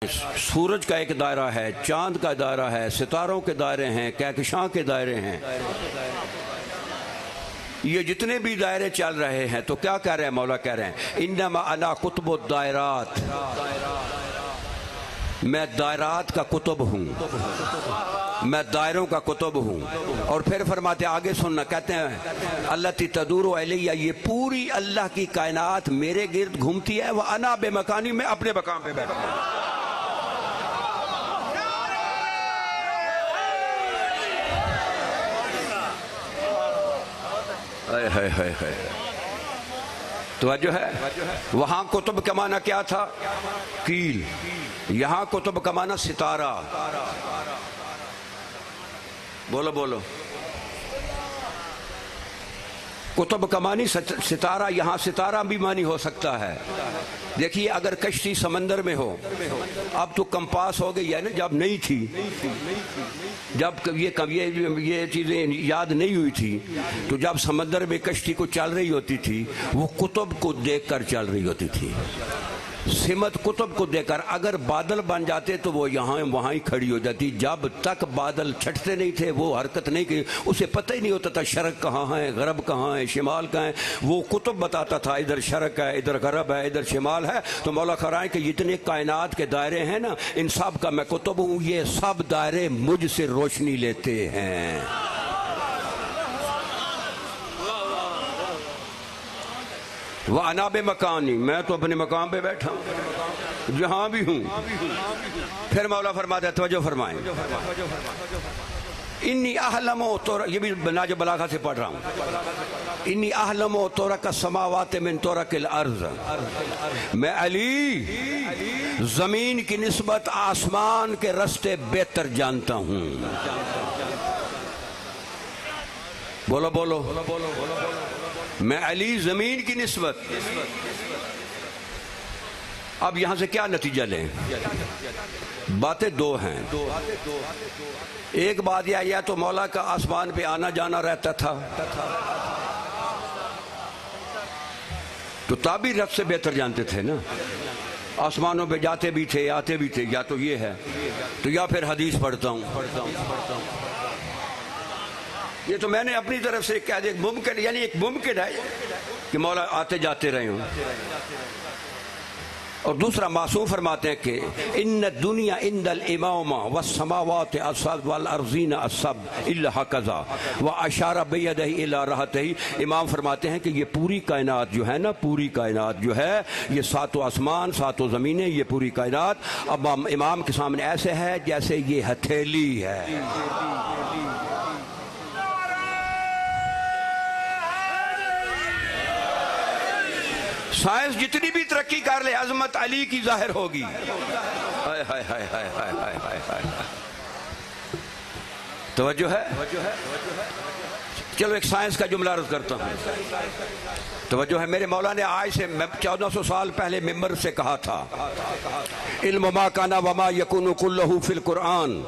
سورج کا ایک دائرہ ہے، چاند کا دائرہ ہے، ستاروں کے دائرے ہیں، کہکشاں کے دائرے ہیں، یہ جتنے بھی دائرے چل رہے ہیں تو کیا کہہ رہے ہیں؟ مولا کہہ رہے ہیں انما انا قطب الدائرات، میں دائرات کا قطب ہوں، میں دائروں کا قطب ہوں۔ اور پھر فرماتے آگے سننا، کہتے ہیں التی تدور علیہ، یہ پوری اللہ کی کائنات میرے گرد گھومتی ہے، وانا بمکانی، میں اپنے مقام پہ بیٹھا ہوں۔ توجہ ہے؟ وہاں قطب کا معنی کیا تھا؟ کیل، یہاں قطب کا معنی ستارہ۔ بولو بولو، قطب کا معنی ستارہ، یہاں ستارہ بھی معنی ہو سکتا ہے۔ دیکھیے اگر کشتی سمندر میں ہو، اب تو کمپاس ہو گئی ہے نا، جب نہیں تھی، جب یہ چیزیں یاد نہیں ہوئی تھی، تو جب سمندر میں کشتی کو چل رہی ہوتی تھی وہ قطب کو دیکھ کر چل رہی ہوتی تھی، سمت قطب کو دیکھ کر۔ اگر بادل بن جاتے تو وہ یہاں وہاں ہی کھڑی ہو جاتی، جب تک بادل چھٹتے نہیں تھے وہ حرکت نہیں کی، اسے پتہ ہی نہیں ہوتا تھا شرق کہاں ہے، غرب کہاں ہے، شمال کہاں ہے۔ وہ قطب بتاتا تھا ادھر شرق ہے، ادھر غرب ہے، ادھر شمال ہے۔ تو مولا خرائیں کہ جتنے کائنات کے دائرے ہیں نا، ان سب کا میں قطب ہوں، یہ سب دائرے مجھ سے روشنی لیتے ہیں۔ وَأَنَا بِمَكَانِي، میں تو اپنے مقام پہ بیٹھا ہوں، جہاں بھی ہوں۔ پھر مولا فرماتا ہے، توجہ فرمائیں، انی احلم یہ بھی نہج بلاغہ سے پڑھ رہا ہوں، انی احلم ترک السماوات من ترک الارض، میں علی زمین کی نسبت آسمان کے رستے بہتر جانتا ہوں۔ بولو بولو، میں علی زمین کی نسبت۔ اب یہاں سے کیا نتیجہ لیں؟ باتیں دو ہیں۔ ایک بات یہ یا تو مولا کا آسمان پہ آنا جانا رہتا تھا تو تعبیر رب سے بہتر جانتے تھے نا، آسمانوں پہ جاتے بھی تھے آتے بھی تھے، یا تو یہ ہے تو یا پھر حدیث پڑھتا ہوں۔ یہ تو میں نے اپنی طرف سے کہہ دیا، ممکن یعنی ایک ممکن ہے کہ مولا آتے جاتے رہے ہوں۔ اور دوسرا معصوم فرماتے ہیں کہ ان الدنیا عند الامام والسماوات السبع والارضین السبع الا هكذا واشار بيده الى رحته۔ امام فرماتے ہیں کہ یہ پوری کائنات جو ہے نا، پوری کائنات جو ہے، یہ ساتوں آسمان ساتوں زمینیں، یہ پوری کائنات اب امام کے سامنے ایسے ہے جیسے یہ ہتھیلی ہے۔ سائنس جتنی بھی ترقی کر لے، عظمت علی کی ظاہر ہوگی۔ توجہ ہے؟ چلو ایک سائنس کا جملہ عرض کرتا ہوں، توجہ ہے۔ میرے مولا نے آج سے 1400 سال پہلے ممبر سے کہا تھا، علم ما کانا وما یکون کلہ فی القرآن،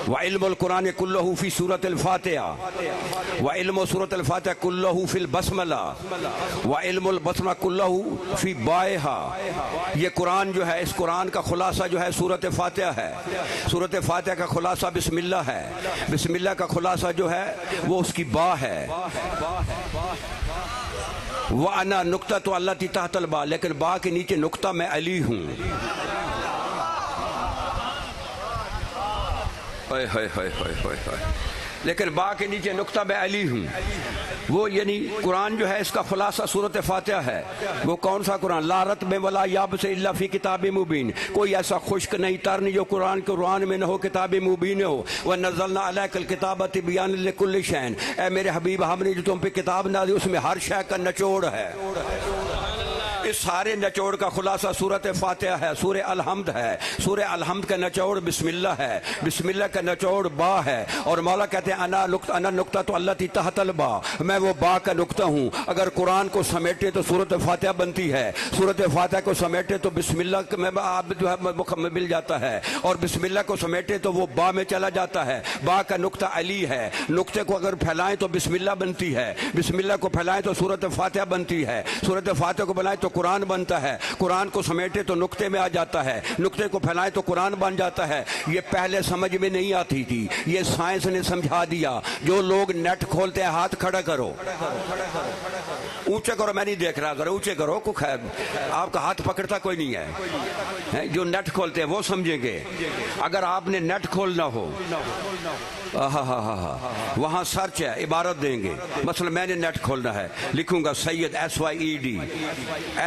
وعلم القرآن کلہ فی سورۃ الفاتحہ، وعلم سورۃ الفاتحہ کلہ فی البسملہ، وعلم البسملہ کلہ فی بائہا۔ یہ قرآن جو ہے، اس قرآن کا خلاصہ جو ہے سورۃ فاتحہ ہے، سورۃ فاتحہ کا خلاصہ بسم اللہ ہے، بسم اللہ کا خلاصہ جو ہے وہ اس کی با ہے۔ وَأَنَا نُقْطَةُ الَّتِي تَحْتَ الْبَاء، لیکن با کے نیچے نقطہ میں علی ہوں۔ لیکن با کے نیچے نقطہ میں علی ہوں۔ وہ یعنی قرآن جو ہے اس کا خلاصہ سورۃ فاتحہ ہے۔ وہ کون سا قرآن؟ لا رطب ولا یابس الا فی کتاب مبین، کوئی ایسا خشک نہیں تر نہیں جو قرآن میں نہ ہو، کتاب مبین ہو۔ وَنَزَّلْنَا عَلَيْكَ الْكِتَابَ تِبْيَانًا لِكُلِّ شَيْءٍ، اے میرے حبیب ہم نے جو تم پہ کتاب نازل اس میں ہر شے کا نچوڑ ہے۔ اس سارے نچوڑ کا خلاصہ سورۃ فاتحہ ہے، سورہ الحمد ہے، سورہ الحمد کا نچوڑ بسم اللہ ہے، بسم اللہ کا نچوڑ با ہے۔ اور مولا کہتے ہیں انا نقطۃ التی تحت الباء، میں وہ با کا نقطہ ہوں۔ اگر قرآن کو سمیٹے تو سورۃ فاتحہ بنتی ہے، سورۃ فاتحہ کو سمیٹے تو بسم اللہ میں جو ہے مل جاتا ہے، اور بسم اللہ کو سمیٹے تو وہ با میں چلا جاتا ہے۔ با کا نقطہ علی ہے، نقطے کو اگر پھیلائیں تو بسم اللہ بنتی ہے، بسم اللہ کو پھیلائیں تو سورۃ فاتحہ بنتی ہے، سورۃ فاتحہ کو بنائیں تو قرآن بنتا ہے، قرآن کو سمیٹے تو نقطے میں آ جاتا ہے، نقطے کو پھیلائے تو قرآن بن جاتا ہے۔ یہ پہلے سمجھ میں نہیں آتی تھی، یہ سائنس نے سمجھا دیا۔ جو لوگ نیٹ کھولتے ہیں ہاتھ کھڑا کرو، اونچے کرو، میں نہیں دیکھ رہا، ذرا اونچے کرو، کو خیر آپ کا ہاتھ پکڑتا کوئی نہیں ہے۔ جو نیٹ کھولتے ہیں وہ سمجھیں گے۔ اگر آپ نے نیٹ کھولنا ہو وہاں سرچ ہے، عبارت دیں گے۔ مثلا میں نے نیٹ کھولنا ہے، لکھوں گا سید SYED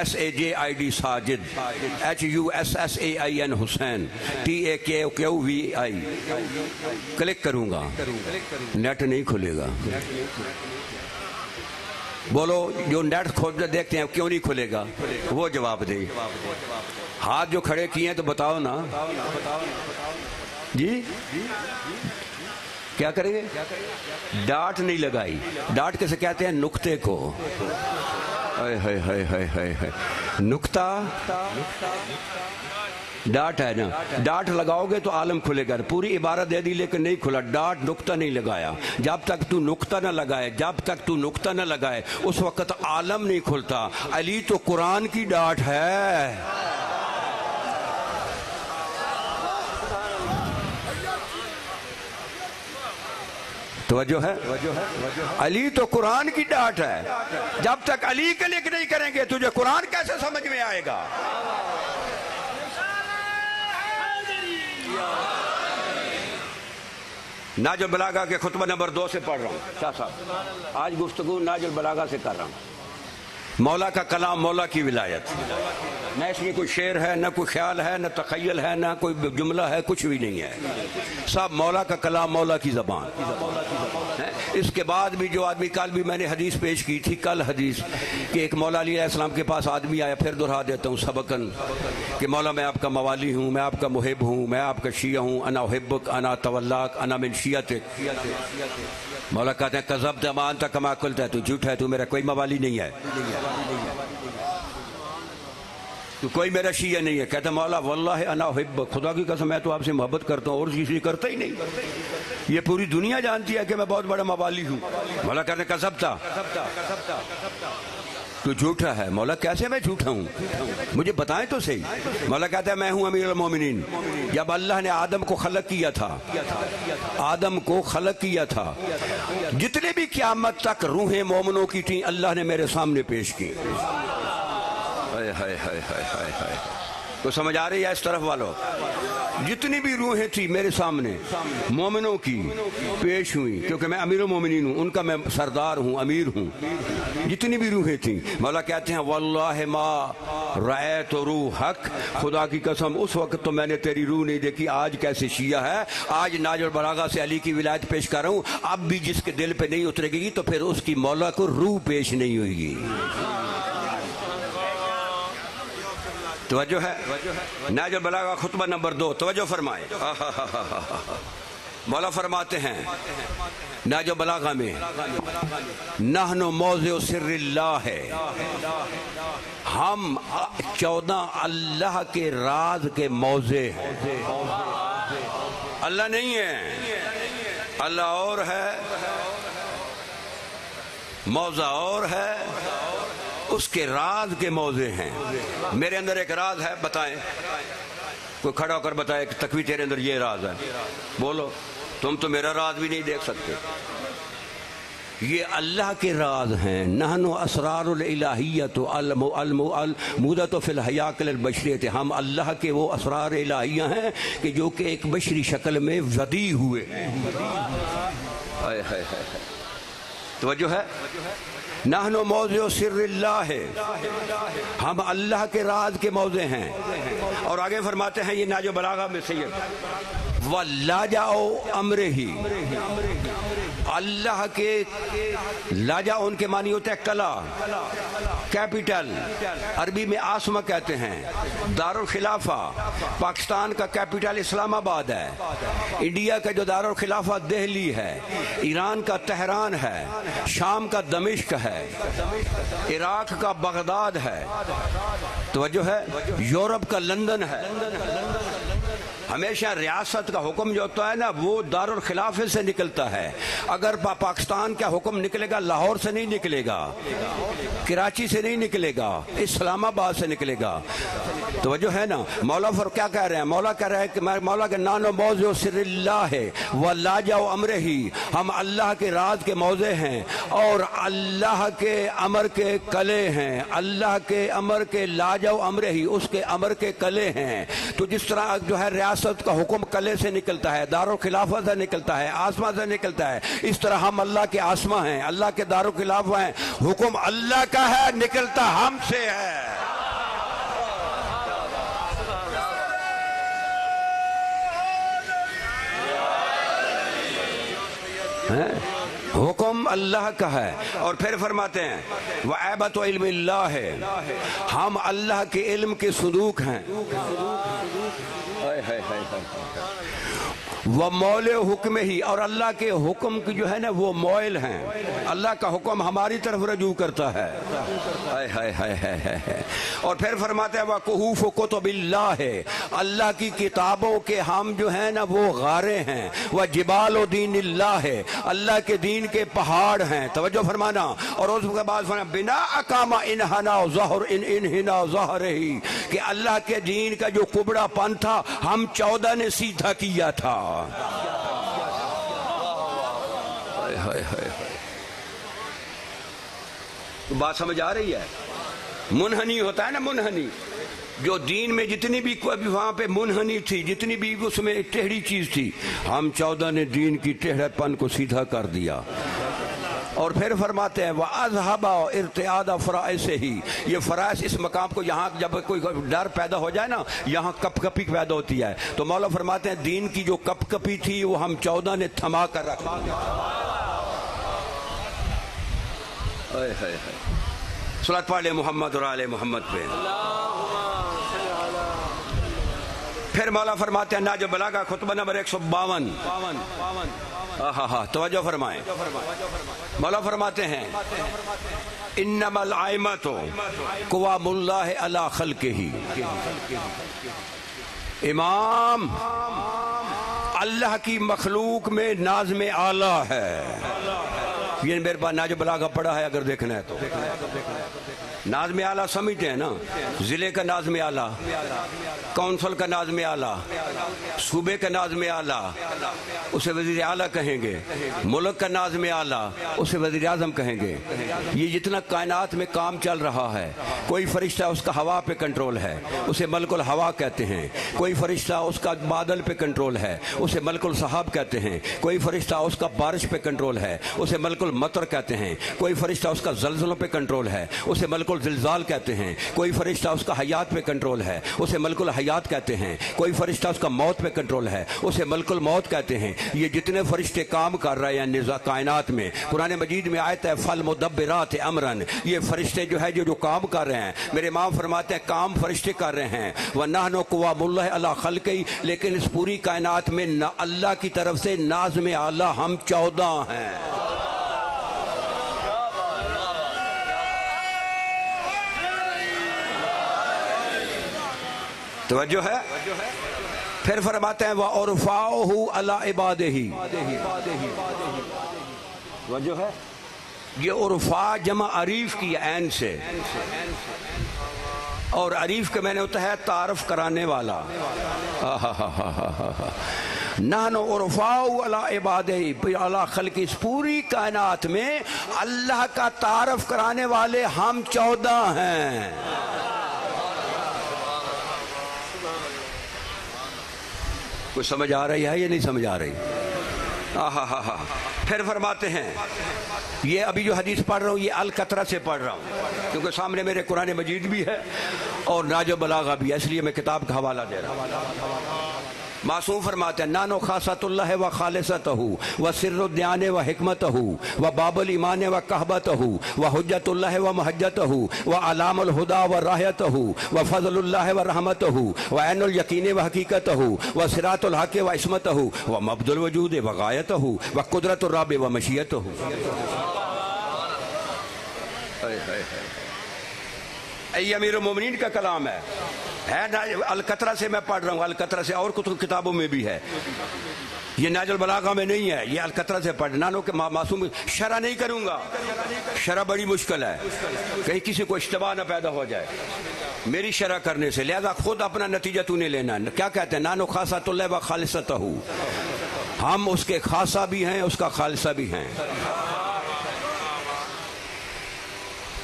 SAJID ساجد HUSSAIN حسین TAKQVI، کلک کروں گا، نیٹ نہیں کھلے گا۔ بولو جو نیٹ کھولتے دیکھتے ہیں کیوں نہیں کھلے گا؟ وہ جواب دے۔ ہاتھ جو کھڑے کیے ہیں تو بتاؤ نا جی، کیا کریں گے؟ ڈاٹ نہیں لگائی، ڈاٹ کیسے کہتے ہیں؟ نقطے کو۔ نقطہ ڈاٹ ہے نا، ڈاٹ لگاؤ گے تو عالم کھلے گا۔ پوری عبارت دے دی لیکن نہیں کھلا، ڈاٹ نقطہ نہیں لگایا۔ جب تک تو نقطہ نہ لگائے، جب تک تو نقطہ نہ لگائے اس وقت عالم نہیں کھلتا۔ علی تو قرآن کی ڈاٹ ہے۔ توجہ ہے؟ علی تو قرآن کی ڈاٹ ہے۔ جب تک علی کلک نہیں کریں گے تجھے قرآن کیسے سمجھ میں آئے گا؟ ناج البلاغہ کے خطبہ نمبر 2 سے پڑھ رہا ہوں شاہ صاحب، آج گفتگو ناج البلاغہ سے کر رہا ہوں۔ مولا کا کلام، مولا کی ولایت، نہ اس میں کوئی شعر ہے، نہ کوئی خیال ہے، نہ تخیل ہے، نہ کوئی جملہ ہے، کچھ بھی نہیں ہے، سب مولا کا کلام، مولا کی زبان۔ اس کے بعد بھی جو آدمی، کل بھی میں نے حدیث پیش کی تھی، کل حدیث کہ ایک مولا علیہ السلام کے پاس آدمی آیا، پھر دہرا دیتا ہوں سبقن، کہ مولا میں آپ کا موالی ہوں، میں آپ کا محب ہوں، میں آپ کا شیعہ ہوں، انا احبک انا تولاک انا من شیعتک۔ مولا کہتے ہیں کذبت ما انت کما قلت، تو جھوٹا ہے، تو میرا کوئی موالی نہیں ہے، تو کوئی میرا شیعہ نہیں ہے۔ کہتا مولا واللہ انا احبک، خدا کی قسم میں تو آپ سے محبت کرتا ہوں اور کسی کرتا ہی نہیں، یہ پوری دنیا جانتی ہے کہ میں بہت بڑا موالی ہوں۔ مولا کہتے ہیں کذبتا، تو جھوٹا ہے۔ مولا کیسے میں جھوٹا ہوں؟ مجھے بتائیں تو صحیح۔ مولا کہتا ہے میں ہوں امیر المومنین۔ جب اللہ نے آدم کو خلق کیا تھا، آدم کو خلق کیا تھا، جتنے بھی قیامت تک روحیں مومنوں کی تھیں اللہ نے میرے سامنے پیش کی۔ تو سمجھ آ رہی ہے اس طرف والوں؟ جتنی بھی روحیں تھی میرے سامنے مومنوں کی پیش ہوئی، کیونکہ میں امیر المومنین ہوں، ان کا میں سردار ہوں، امیر ہوں۔ جتنی بھی روحیں تھیں، مولا کہتے ہیں واللہ ما رأیت روحک، خدا کی قسم اس وقت تو میں نے تیری روح نہیں دیکھی۔ آج کیسے شیعہ ہے، آج ناج البلاغہ سے علی کی ولایت پیش کر رہا ہوں، اب بھی جس کے دل پہ نہیں اترے گی تو پھر اس کی مولا کو روح پیش نہیں ہوئے گی۔ توجہ ہے؟ ناج البلاغہ خطبہ نمبر 2، توجہ فرمائے۔ مولا فرماتے ہیں ناج البلاغہ میں، نحن موضع سر اللہ ہے، ہم 14 اللہ کے راز کے موضع ہیں۔ اللہ نہیں ہے، اللہ اور ہے، موضع اور ہے، اس کے راز کے موضع ہیں۔ میرے اندر ایک راز ہے، بتائیں، کوئی کھڑا ہو کر بتائے کہ تقوی تیرے اندر یہ راز ہے، بولو۔ تم تو میرا راز بھی نہیں دیکھ سکتے، یہ اللہ کے راز ہیں۔ نحن اسرار الالہیت المودۃ فی الحیاکل البشریۃ، ہم اللہ کے وہ اسرار الہیہ ہیں کہ جو کہ ایک بشری شکل میں ودیع ہوئے۔ توجہ ہے؟ نحن موضع سر اللہ ہے، ہم اللہ کے راز کے موضع ہیں۔ اور آگے فرماتے ہیں یہ ناج البلاغہ میں سید وَلَاجَعُ أَمْرِهِ، اللہ کے لاجا ان کے معنی ہوتا ہے قلعہ، کیپٹل، عربی میں عاصمہ کہتے ہیں، دارالخلافہ۔ پاکستان کا کیپٹل اسلام آباد ہے، انڈیا کا جو دارالخلافہ دہلی ہے، ایران کا تہران ہے، شام کا دمشق ہے، عراق کا بغداد ہے، توجہ ہے، یورپ کا لندن ہے۔ ہمیشہ ریاست کا حکم جو ہوتا ہے نا وہ دارالخلافے سے نکلتا ہے. اگر پاکستان کا حکم نکلے گا لاہور سے نہیں نکلے گا, کراچی سے نہیں نکلے گا, اسلام آباد سے نکلے گا. توجہ ہے نا. مولا کیا کہہ رہے ہیں؟ مولا کہہ رہے ہیں کہ مولا کے نانو موضوع سر اللہ ہے ولاجا و امر ہی, ہم اللہ کے راز کے موضع ہیں اور اللہ کے امر کے کلے ہیں. اللہ کے امر کے لاجا و امر ہی, اس کے امر کے کلے ہیں. تو جس طرح جو ہے ریاست کا حکم کلے سے نکلتا ہے, دارالخلافہ سے نکلتا ہے, آسمان سے نکلتا ہے, اس طرح ہم اللہ کے آسمان ہیں, اللہ کے دارالخلافہ ہیں. حکم اللہ کا ہے, نکلتا ہم سے ہے. حکم اللہ کا ہے. اور پھر فرماتے ہیں وَعَيْبَةُ عِلْمِ اللَّهِ ہے, ہم اللہ کے علم کے صدوق ہیں. وہ مول حکم ہی, اور اللہ کے حکم کی جو ہے نا وہ موئل ہیں. اللہ کا حکم ہماری طرف رجوع کرتا ہے. اور پھر فرماتے ہیں وَقُحُوفُ كُتُبِ اللَّهِ ہے, اللہ کی کتابوں کے ہم جو ہیں نا وہ غارے ہیں. وَجِبَالُ دِينِ اللَّهِ ہے, اللہ کے دین کے پہاڑ ہیں. توجہ فرمانا. اور اس کے بعد فرمانا بنا اقامہ انہنا ظہر انہنا ظہر ہی, کہ اللہ کے دین کا جو کبڑا پن تھا ہم 14 نے سیدھا کیا تھا. بات سمجھ آ رہی ہے؟ منحنی ہوتا ہے نا, منحنی جو دین میں جتنی بھی وہاں پہ منحنی تھی, جتنی بھی اس میں ٹیڑھی چیز تھی, ہم 14 نے دین کی ٹیڑھے پن کو سیدھا کر دیا. اور پھر فرماتے ہیں وَأَذْهَبَ ارتعاد فرائض سے ہی, یہ فرائض اس مقام کو یہاں جب کوئی ڈر پیدا ہو جائے نا یہاں کپ کپی پیدا ہوتی ہے. تو مولا فرماتے ہیں دین کی جو کپ کپی تھی وہ ہم 14 نے تھما کر رکھا. صلوات پڑھ لیں محمد اور آل محمد پہ. پھر مولا فرماتے ہیں ناج بلاغہ خطبہ نمبر 152. توجہ فرمائیں. مولا فرماتے ہیں انما الائمۃ قوام اللہ علی خلقہ, امام اللہ کی مخلوق میں ناظم اعلیٰ ہے. یہ میرے پاس ناج بلاغہ پڑھا ہے, اگر دیکھنا ہے تو. ناظم اعلیٰ سمجھتے ہیں نا, ضلع کا ناظم اعلیٰ, کونسل کا ناظم اعلیٰ, صوبے کا ناظم اعلیٰ, اسے وزیر اعلیٰ کہیں گے. ملک کا ناظم اعلیٰ, اسے وزیر اعظم کہیں گے. یہ جتنا کائنات میں کام چل رہا ہے, کوئی فرشتہ اس کا ہوا پہ کنٹرول ہے, اسے ملک الہوا کہتے ہیں. کوئی فرشتہ اس کا بادل پہ کنٹرول ہے, اسے ملک السحاب کہتے ہیں. کوئی فرشتہ اس کا بارش پہ کنٹرول ہے, اسے ملک المطر کہتے ہیں. کوئی فرشتہ اس کا زلزلوں پہ کنٹرول ہے, اسے ملک الزلزال کہتے ہیں. کوئی فرشتہ اس کا حیات پہ کنٹرول ہے, اسے ملک الحیات کہتے ہیں. کوئی فرشتہ اس کا موت پہ کنٹرول ہے, اسے ملک الموت کہتے ہیں. یہ جتنے فرشتے کام کر رہے ہیں کائنات میں, قرآن مجید میں آیت ہے فالمدبرات امرن, یہ فرشتے جو ہے جو کام کر رہے ہیں. میرے امام فرماتے ہیں کام فرشتے کر رہے ہیں. وَنَحْنُ قُوَامُ اللَّهِ عَلَىٰ خَلْقِهِ, لیکن اس پوری کائنات میں اللہ کی طرف سے ناظم اعلیٰ ہم 14 ہیں. توجہ ہے. پھر فرماتے ہیں وَأَرْفَعُهُ عَلَىٰ عِبَادِهِ, توجہ ہے. یہ عرفا جمع عریف کی عین سے, اور عریف کے میں نے ہوتا ہے تعارف کرانے والا. نحن عرفاء علی عبادہ علی خلق, اس پوری کائنات میں اللہ کا تعارف کرانے والے ہم 14 ہیں. کچھ سمجھ آ رہی ہے یا نہیں سمجھ آ رہی؟ پھر فرماتے ہیں, یہ ابھی جو حدیث پڑھ رہا ہوں یہ القطرہ سے پڑھ رہا ہوں کیونکہ سامنے میرے قرآن مجید بھی ہے اور ناج بلاغہ بھی ہے, اس لیے میں کتاب کا حوالہ دے رہا ہوں. معصوم فرماتے ہیں نانو خاصۃ اللہ و خالصتہ و سر الدیان و حکمتہ و باب الایمان و کہبتہ و حجت اللہ و محجتہ و علام الہدا و راہتہ و فضل اللہ و رحمتہ و عین الیقین و حقیقتہ و صراط الحق و عصمتہ و مبد الوجود و غایتہ و قدرت الرب و مشیتہ. اے امیر المومنین کا کلام ہے. ہے نا، القطرہ سے میں پڑھ رہا ہوں، القطرہ سے اور کتابوں میں بھی ہے، یہ نہج البلاغہ میں نہیں ہے، یہ القطرہ سے پڑھ نانو کہ معصوم شرح نہیں کروں گا، شرح بڑی مشکل ہے، کہیں کسی کو اشتباہ نہ پیدا ہو جائے میری شرح کرنے سے، لہذا خود اپنا نتیجہ تو نے لینا ہے۔ کیا کہتے ہیں؟ نانو خاصۃ اللہ و خالصتہ، ہم اس کے خاصہ بھی ہیں، اس کا خالصہ بھی ہیں۔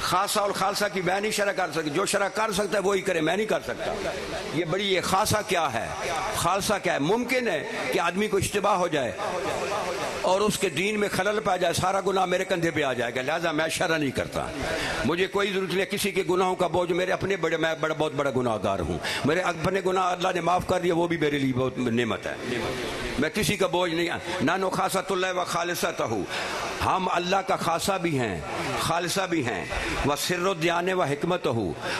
خاصہ اور خالصہ کی میں نہیں شرح کر سکتی، جو شرح کر سکتا ہے وہی کرے، میں نہیں کر سکتا۔ یہ بڑی یہ خاصہ کیا ہے، خالصہ کیا ہے؟ ممکن ہے کہ آدمی کو اشتباہ ہو جائے اور اس کے دین میں خلل پا جائے، سارا گناہ میرے کندھے پہ آ جائے گا، لہذا میں شرح نہیں کرتا۔ مجھے کوئی ضرورت نہیں کسی کے گناہوں کا بوجھ، میرے اپنے میں بہت بڑا گناہ گار ہوں، میرے اپنے گناہ اللہ نے معاف کر دیا، وہ بھی میرے لیے بہت نعمت ہے، میں کسی کا بوجھ نہیں۔ نانو خاصۃ اللہ و خالصتہ، ہم اللہ کا خاصہ بھی ہیں، خالصہ بھی ہیں، و سر الدیان و حکمتہ،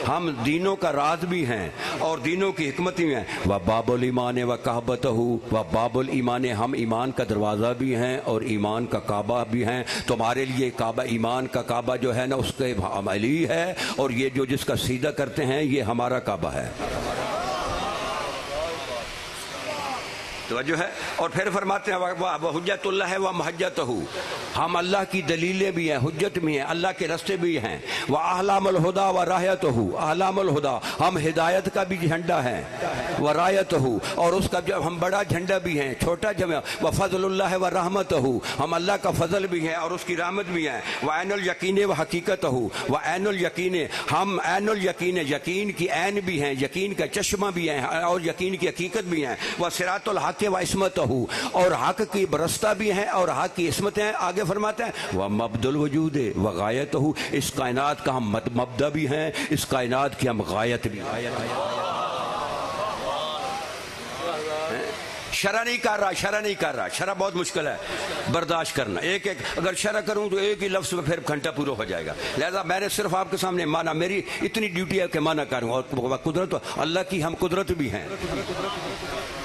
ہم دینوں کا راز بھی ہیں اور دینوں کی حکمت بھی ہیں، و باب الایمان و کعبتہ، و باب الایمان، ہم ایمان کا دروازہ بھی ہیں اور ایمان کا کعبہ بھی ہیں۔ تمہارے لیے کعبہ، ایمان کا کعبہ جو ہے نا اس کے عملی ہے، اور یہ جو جس کا سیدھا کرتے ہیں یہ ہمارا کعبہ ہے۔ توجہ ہے؟ اور پھر فرماتے ہیں حجت اللہ و محجتہ، ہم اللہ کی دلیلیں بھی ہیں، حجت بھی ہیں، اللہ کے رستے بھی ہیں۔ واعلام الہدی و رایتہ، اعلام الہدی، ہم ہدایت کا بھی جھنڈا ہے، و رایتہ، اور اس کا جو ہم بڑا جھنڈا بھی ہیں، چھوٹا جمع، و فضل اللہ و رحمتہ، ہم اللہ کا فضل بھی ہیں اور اس کی رحمت بھی ہیں۔ و عین الیقین و حقیقتہ، و عین الیقین، ہم عین الیقین، یقین کی عین بھی ہیں، یقین کا چشمہ بھی ہیں اور یقین کی حقیقت بھی ہیں۔ و صراط الحق و عصمتہ، اور حق کی برستہ بھی ہیں اور حق کی عصمت ہیں۔ آگے فرماتے ہیں وہ مبدل الوجود و غایتہ، اس کائنات کا ہم مبدا بھی ہیں، اس کائنات کی ہم غایت بھی ہیں۔ شرح نہیں کر رہا، شرح نہیں کر رہا، شرح بہت مشکل ہے برداشت کرنا، ایک اگر شرح کروں تو ایک ہی لفظ میں پھر گھنٹہ پورا ہو جائے گا، لہذا میں نے صرف آپ کے سامنے مانا، میری اتنی ڈیوٹی ہے کہ مانا کروں، اور قدرت اللہ کی ہم قدرت بھی ہیں،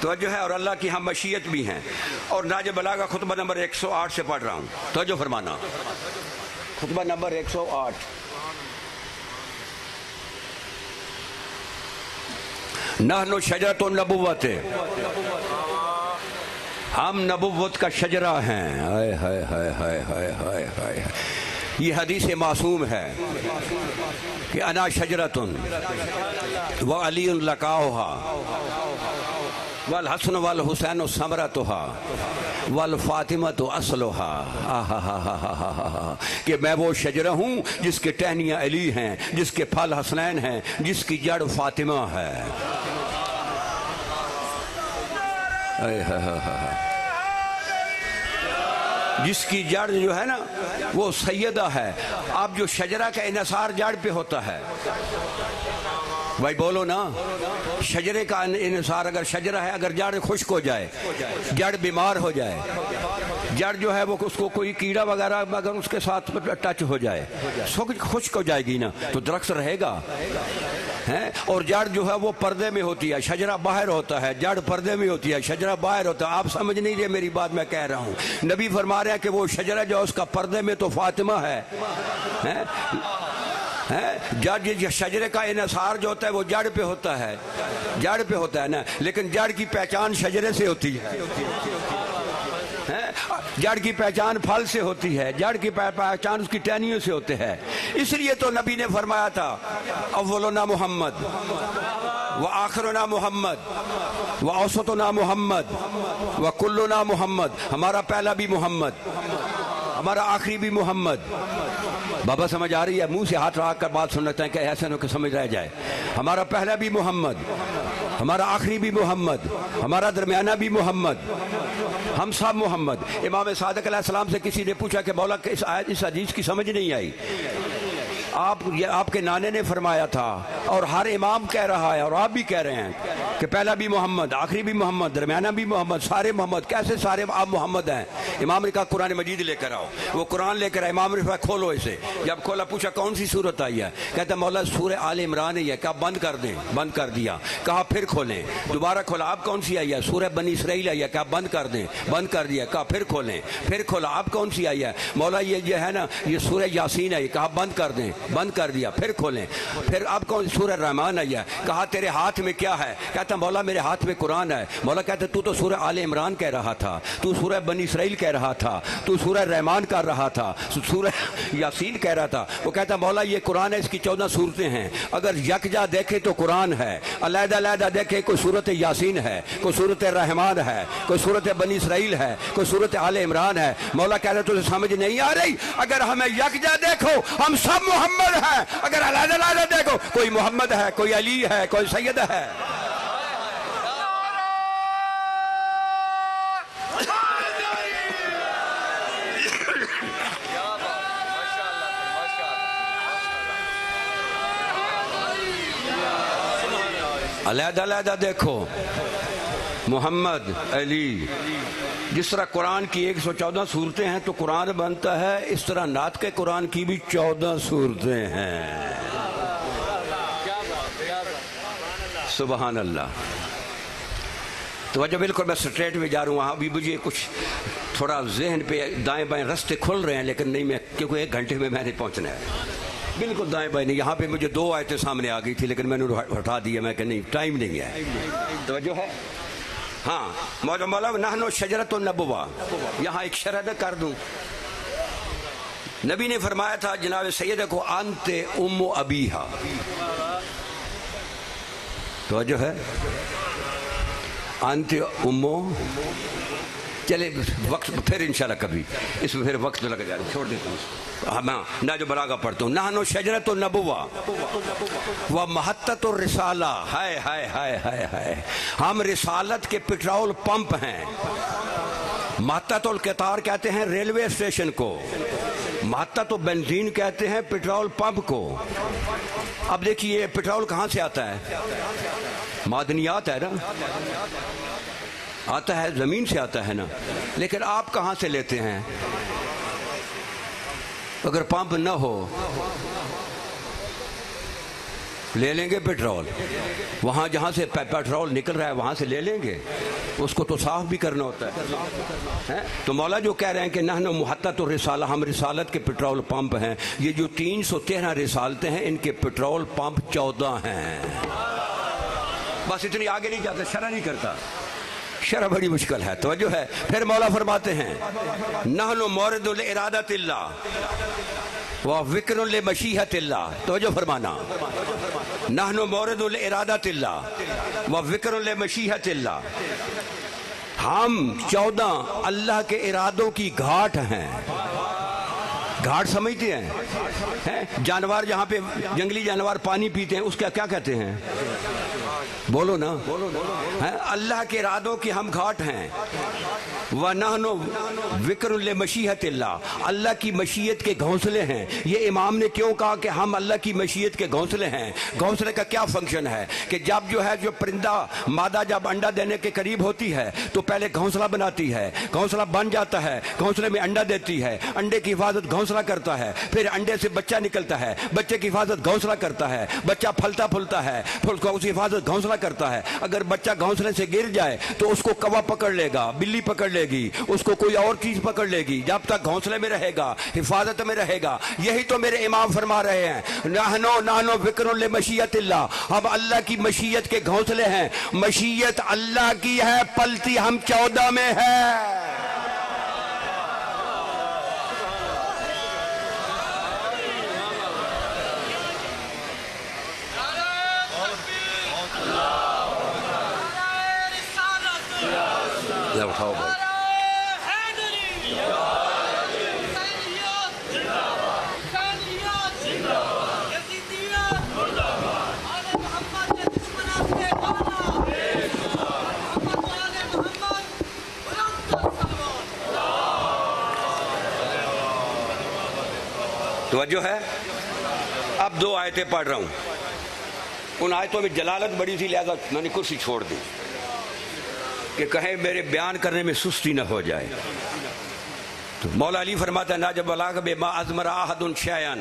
توجہ ہے، اور اللہ کی ہم مشیت بھی ہیں۔ اور نہج بلاغہ خطبہ نمبر 108 سے پڑھ رہا ہوں، توجہ فرمانا، خطبہ نمبر 108۔ نحن شجرۃ النبوۃ، ہم نبوت کا شجرہ ہیں۔ ہائے ہائے ہائے ہائے ہائے ہائے ہائے، یہ حدیث معصوم ہے کہ انا شجرۃ وعلی لقاؤھا والحسن والحسین ثمرتها والفاطمۃ اصلها، کہ میں وہ شجرہ ہوں جس کے ٹہنیاں علی ہیں، جس کے پھل حسنین ہیں، جس کی جڑ فاطمہ ہے۔ جس کی جڑ جو ہے نا وہ سیدہ ہے۔ اب جو شجرہ کا انحصار جڑ پہ ہوتا ہے، بھائی بولو نا، شجرے کا انحصار اگر شجرہ ہے، اگر جڑ خشک ہو جائے، جڑ بیمار ہو جائے، جڑ جو ہے وہ اس کو کوئی کیڑا وغیرہ اگر اس کے ساتھ ٹچ ہو جائے، خشک ہو جائے گی نا تو درخت رہے گا، اور جڑ جو ہے وہ پردے میں ہوتی ہے، شجرہ باہر ہوتا ہے، جڑ پردے میں ہوتی ہے، شجرہ باہر ہوتا ہے۔ آپ سمجھ نہیں رہے میری بات، میں کہہ رہا ہوں، نبی فرما رہے ہیں کہ وہ شجرہ جو اس کا پردے میں تو فاطمہ ہے۔ جڑ شجرے کا انحصار جو ہوتا ہے وہ جڑ پہ ہوتا ہے، جڑ پہ ہوتا ہے نا، لیکن جڑ کی پہچان شجرے سے ہوتی ہے، جڑ کی پہچان پھل سے ہوتی ہے، جڑ کی پہچان اس کی ٹہنیوں سے ہوتے ہے۔ اس لیے تو نبی نے فرمایا تھا اولنا محمد و آخرنا محمد و اوسطنا محمد و کلنا محمد، ہمارا پہلا بھی محمد، ہمارا آخری بھی محمد۔ بابا سمجھ آ رہی ہے؟ منہ سے ہاتھ رکھ کر بات سن لیتے ہیں کہ ایسے نہ کہ سمجھ رہ جائے۔ ہمارا پہلا بھی محمد، ہمارا آخری بھی محمد، ہمارا درمیانہ بھی محمد، ہم سب محمد۔ امام صادق علیہ السلام سے کسی نے پوچھا کہ مولا اس حدیث کی سمجھ نہیں آئی، آپ کے نانے نے فرمایا تھا اور ہر امام کہہ رہا ہے اور آپ بھی کہہ رہے ہیں کہ پہلا بھی محمد، آخری بھی محمد، درمیانہ بھی محمد، سارے محمد. کیسے سارے آپ محمد ہیں؟ امام نے کہا قرآن مجید لے کر آؤ. وہ قرآن لے کر آئے. امام نے کہا کھولو اسے. جب کھولا پوچھا کون سی صورت آئی ہے؟ کہتا مولا سورہ آل عمران ہے. کہا بند کر دیں. بند کر دیا. کہا پھر کھولیں. دوبارہ کھولا. آپ کون سی آئی ہے؟ سورہ بنی اسرائیل آئی ہے. کہا بند کر دیں. بند کر دیا. کہا پھر کھولیں. پھر کھولا. آپ کون سی آئی ہے؟ مولا یہ جو ہے نا یہ سورہ یاسین ہے. کہا بند کر دیں. بند کر دیا. پھر کھولیں. پھر آپ کون سورہ رحمان آئی ہے. کہا تیرے ہاتھ میں کیا ہے؟ کہتا مولا میرے ہاتھ میں قرآن ہے. مولا کہتا تو سورہ آل عمران کہہ رہا تھا، تو سورہ بنی اسرائیل کہہ رہا تھا، تو سورہ رحمان کر رہا تھا، سورہ یاسین کہہ رہا تھا. وہ کہتا مولا یہ قرآن ہے، اس کی 14 صورتیں ہیں. اگر یکجا دیکھے تو قرآن ہے، علیحدہ علیحدہ دیکھے کوئی صورت یاسین ہے، کوئی صورت رحمان ہے، کوئی صورت بنی اسرائیل ہے، کوئی صورت آل عمران ہے. مولا کہتا تجھے سمجھ نہیں آ رہی؟ اگر ہمیں یکجا دیکھو ہم سب محمد ہیں، اگر علیحدہ علیحدہ دیکھو کوئی محمد ہے، کوئی علی ہے، کوئی سید ہے. علیحدہ علیحدہ دیکھو محمد، علی. جس طرح قرآن کی 114 صورتیں ہیں تو قرآن بنتا ہے، اس طرح نعت کے قرآن کی بھی 14 صورتیں ہیں. سبحان اللہ. توجہ بالکل میں سٹریٹ میں جا رہا ہوں. وہاں بھی مجھے کچھ تھوڑا ذہن پہ دائیں بائیں رستے کھل رہے ہیں، لیکن نہیں میں کیونکہ 1 گھنٹے میں نے پہنچنا ہے. بالکل دائیں بائیں نہیں. یہاں پہ مجھے 2 آیتیں سامنے آ گئی تھی لیکن میں نے ہٹا دیا. میں کہ نہیں ٹائم نہیں ہے. توجہ ہے. ہاں مولا نحن شجرۃ النبوہ. یہاں ایک شرح کر دوں. نبی نے فرمایا تھا جناب سیدہ کو انت ام ابیہا. توجہ ہے. انت امو. چلے وقت پھر انشاءاللہ کبھی اس میں پھر وقت لگ جائے. چھوڑ دیتا ہوں. ہاں نہ جو بلاغہ پڑھتا ہوں. نحن شجرۃ النبوہ و محطۃ الرسالہ. ہائے ہائے ہائے ہائے ہائے. ہم رسالت کے پٹرول پمپ ہیں. محطۃ القطار کہتے ہیں ریلوے اسٹیشن کو. محطۃ و بنزین کہتے ہیں پٹرول پمپ کو. اب دیکھیے پٹرول کہاں سے آتا ہے؟ معدنیات ہے نا. آتا ہے زمین سے آتا ہے نا. لیکن آپ کہاں سے لیتے ہیں؟ اگر پمپ نہ ہو لے لیں گے پٹرول. وہاں جہاں سے پیٹرول نکل رہا ہے وہاں سے لے لیں گے. اس کو تو صاف بھی کرنا ہوتا ہے. تو مولا جو کہہ رہے ہیں کہ نحن محطۃ الرسالہ، ہم رسالت کے پٹرول پمپ ہیں. یہ جو 313 رسالتیں ہیں ان کے پٹرول پمپ 14 ہیں. بس اتنی آگے نہیں جاتا. شرح نہیں کرتا. شرح بڑی مشکل ہے. توجہ ہے. پھر مولا فرماتے ہیں نحن مورد لارادۃ اللہ و وکر لمشیۃ اللہ. توجہ فرمانا. نحن مورد لارادۃ اللہ و وکر لمشیۃ اللہ. ہم 14 اللہ کے ارادوں کی گھاٹ ہیں. گھاٹ سمجھتے ہیں؟ جانور جہاں پہ جنگلی جانور پانی پیتے ہیں اس کا کیا کہتے ہیں؟ بولو نا. اللہ کے ارادوں کی ہم گھاٹ ہیں. وَنَحْنُ وِكْرٌ لِمَشِيَّةِ اللَّهِ. اللہ کی مشیت کے گھونسلے ہیں. یہ امام نے کیوں کہا کہ ہم اللہ کی مشیت کے گھونسلے ہیں؟ گھونسلے کا کیا فنکشن ہے کہ جب جو ہے جو پرندہ مادہ جب انڈا دینے کے قریب ہوتی ہے تو پہلے گھونسلہ بناتی ہے. گھونسلہ بن جاتا ہے. گھونسلے میں انڈا دیتی ہے. انڈے کی حفاظت گھونسلہ کرتا ہے. پھر انڈے سے بچہ نکلتا ہے. بچے کی حفاظت گھونسلہ کرتا ہے. بچہ پھلتا پھولتا ہے. پھر اس کی حفاظت گھونسلہ کرتا ہے. اگر بچہ گھونسلے سے گر جائے تو اس کو کوا پکڑ لے گا، بلی پکڑ لے گی، اس کو کوئی اور چیز پکڑ لے گی. جب تک گھونسلے میں رہے گا حفاظت میں رہے گا. یہی تو میرے امام فرما رہے ہیں نحن وکر لمشیۃ اللہ. ہم اللہ کی مشیت کے گھونسلے ہیں. مشیت اللہ کی ہے، پلتی ہم 14 میں ہے. اٹھاؤ بھائی. توجہ ہے. اب 2 آیتیں پڑھ رہا ہوں. ان آیتوں میں جلالت بڑی تھی، لہذا میں نے کرسی چھوڑ دی کہ کہیں میرے بیان کرنے میں سستی نہ ہو جائے۔ تو مولا علی فرماتا ہے ناجب بلاغ بما ازمر احد شیئا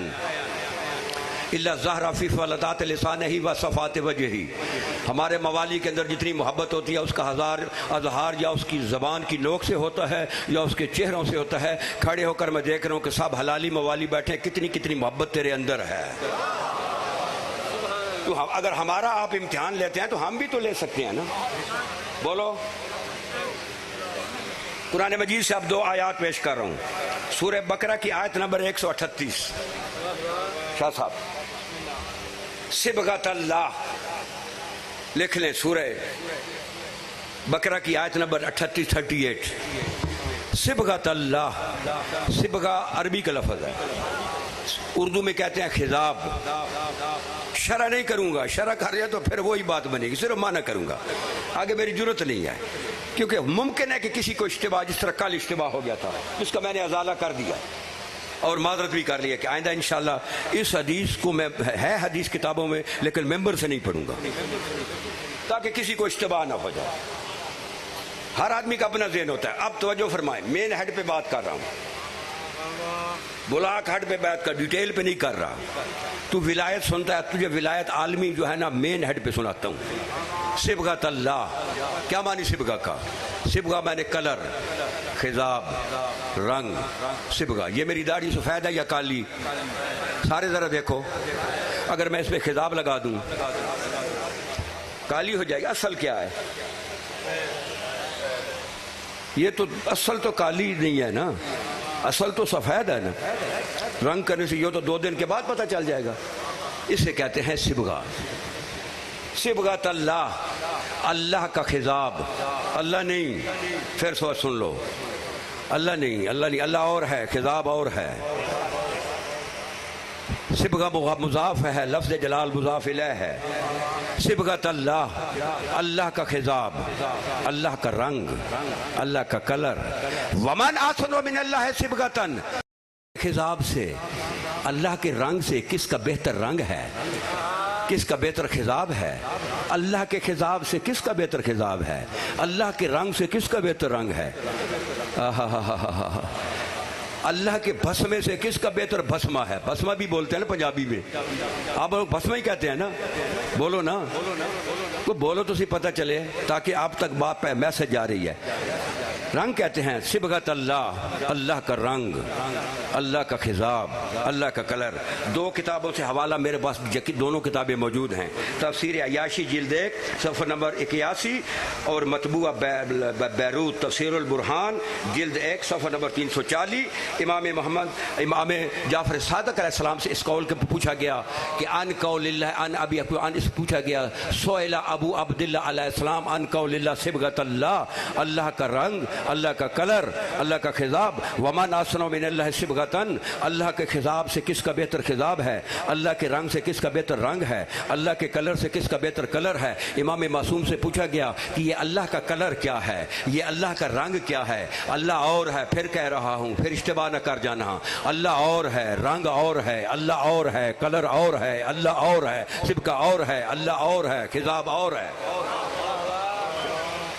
الا ظہر فی فلتات لسانہ و صفات وجہہ، ہمارے موالی کے اندر جتنی محبت ہوتی ہے اس کا اظہار یا اس کی زبان کی نوک سے ہوتا ہے یا اس کے چہروں سے ہوتا ہے۔ کھڑے ہو کر میں دیکھ رہا ہوں کہ سب حلالی موالی بیٹھے، کتنی محبت تیرے اندر ہے۔ تو اگر ہمارا آپ امتحان لیتے ہیں تو ہم بھی تو لے سکتے ہیں نا، بولو۔ قرآن مجید سے اب 2 آیات پیش کر رہا ہوں۔ سورہ بقرہ کی آیت نمبر 138، شاہ صاحب صبغۃ اللہ لکھ لیں، سورہ بقرہ کی آیت نمبر 38 صبغۃ اللہ۔ صبغہ عربی کا لفظ ہے، اردو میں کہتے ہیں خضاب۔ شرح نہیں کروں گا، شرح کر رہے تو پھر وہی بات بنے گی، صرف معنی کروں گا، آگے میری ضرورت نہیں ہے، کیونکہ ممکن ہے کہ کسی کو اشتباہ، جس طرح کل اشتباہ ہو گیا تھا جس کا میں نے ازالہ کر دیا اور معذرت بھی کر لیا کہ آئندہ انشاءاللہ اس حدیث کو میں ہے حدیث کتابوں میں لیکن ممبر سے نہیں پڑھوں گا تاکہ کسی کو اشتباہ نہ ہو جائے۔ ہر آدمی کا اپنا ذہن ہوتا ہے۔ اب توجہ فرمائیں، مین ہیڈ پہ بات کر رہا ہوں، بلاک ہیڈ پہ بات کر، ڈیٹیل پہ نہیں کر رہا۔ تو ولایت سنتا ہے، تجھے ولایت عالمی جو ہے نا مین ہیڈ پہ سناتا ہوں۔ صبغۃ اللہ، کیا معنی صبغہ کا؟ صبغہ میں نے کلر، خضاب، رنگ۔ صبغہ یہ میری داڑھی سفید ہے یا کالی؟ سارے ذرا دیکھو، اگر میں اس پہ خضاب لگا دوں کالی ہو جائے گی۔ اصل کیا ہے؟ یہ تو اصل تو کالی نہیں ہے نا، اصل تو سفید ہے نا۔ رنگ کرنے سے یہ تو 2 دن کے بعد پتہ چل جائے گا۔ اسے کہتے ہیں صبغہ۔ صبغۃ اللہ، اللہ کا خضاب، اللہ نہیں۔ پھر سن لو، اللہ نہیں، اللہ اور ہے، خضاب اور ہے۔ صبغہ مضاف ہے، لفظ جلال مضاف الیہ ہے۔ صبغۃ اللہ، اللہ کا خضاب، اللہ کا رنگ، اللہ کا کلر۔ ومن احسن من اللہ صبغۃ، خضاب سے، اللہ کے رنگ سے کس کا بہتر رنگ ہے، کس کا بہتر خضاب ہے؟ اللہ کے خضاب سے کس کا بہتر خضاب ہے؟ اللہ کے رنگ سے کس کا بہتر رنگ ہے؟ اللہ کے بھسمے سے کس کا بہتر بھسمہ ہے؟ بھسمہ بھی بولتے ہیں نا پنجابی میں، آپ لوگ بھسمہ ہی کہتے ہیں نا، بولو نا، تو بولو تو سی پتہ چلے تاکہ آپ تک بات پہ میسج جا رہی ہے۔ رنگ کہتے ہیں صبغۃ اللہ، اللہ کا رنگ، اللہ کا خضاب، اللہ کا کلر۔ 2 کتابوں سے حوالہ میرے پاس دونوں کتابیں موجود ہیں، تفسیر عیاشی جلد 1 صفحہ نمبر 81 اور مطبوعہ بیروت تفسیر البرہان جلد 1 صفحہ نمبر 340۔ امام جعفر صادق علیہ السلام سے اس قول کے پوچھا گیا کہ ان قول اللہ ان ابی ان اس پوچھا گیا، سئل ابو عبداللہ علیہ السلام ان قول اللہ صبغۃ اللہ، اللہ کا رنگ، اللہ کا کلر، اللہ کا خضاب۔ ومن احسن من اللہ صبغۃ، اللہ کے خضاب سے کس کا بہتر خضاب ہے، اللہ کے رنگ سے کس کا بہتر رنگ ہے، اللہ کے کلر سے کس کا بہتر کلر ہے۔ امام معصوم سے پوچھا گیا کہ یہ اللہ کا کلر کیا ہے، یہ اللہ کا رنگ کیا ہے؟ اللہ اور ہے، پھر کہہ رہا ہوں، پھر اشتباہ نہ کر جانا، اللہ اور ہے، رنگ اور ہے، اللہ اور ہے، کلر اور ہے، اللہ اور ہے، صبغہ اور ہے، اللہ اور ہے، خضاب اور ہے۔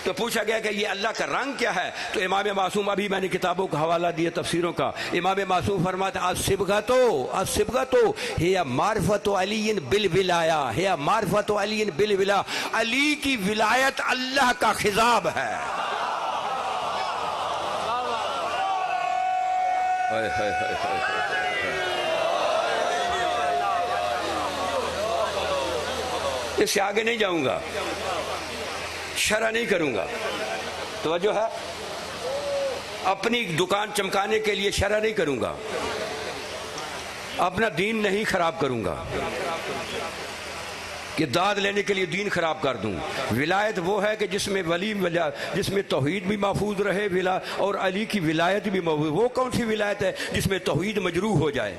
تو پوچھا گیا کہ یہ اللہ کا رنگ کیا ہے؟ تو امام معصوم، ابھی میں نے کتابوں کا حوالہ دیا تفسیروں کا، امام معصوم فرماتے ہیں الصبغۃ ہی معرفت علی بالولایا، ہی معرفت علی بالولا، علی کی ولایت اللہ کا خضاب ہے۔ اس سے آگے نہیں جاؤں گا، شرح نہیں کروں گا، توجہ ہے، اپنی دکان چمکانے کے لیے شرح نہیں کروں گا، اپنا دین نہیں خراب کروں گا کہ داد لینے کے لیے دین خراب کر دوں۔ ولایت وہ ہے کہ جس میں جس میں توحید بھی محفوظ رہے اور علی کی ولایت بھی محفوظ۔ وہ کون سی ولایت ہے جس میں توحید مجروح ہو جائے؟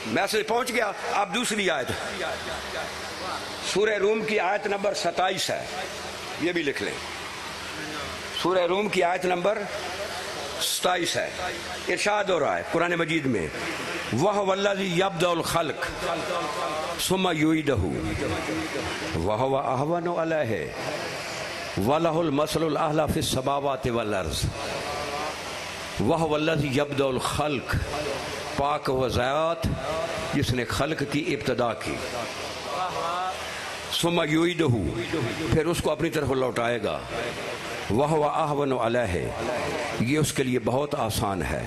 میسج پہنچ گیا۔ اب دوسری آیت سورہ روم کی آیت نمبر 27 ہے، یہ بھی لکھ لیں، سورہ روم کی آیت نمبر 27 ہے۔ ارشاد ہو رہا ہے قرآن مجید میں، وَهُوَ الَّذِي يَبْدَأُ الْخَلْقَ ثُمَّ يُعِيدُهُ وَهُوَ أَهْوَنُ عَلَيْهِ وَلَهُ الْمَثَلُ الْأَعْلَى فِي السَّمَاوَاتِ وَالْأَرْضِ وَهُوَ الَّذِي يَبْدَأُ الْخَلْقَ پاک و ذات جس نے خلق کی ابتدا کی، ثم یعیدہ پھر اس کو اپنی طرف لوٹائے گا، وَهُوَ أَهْوَنُ عَلَيْهِ یہ اس کے لیے بہت آسان ہے،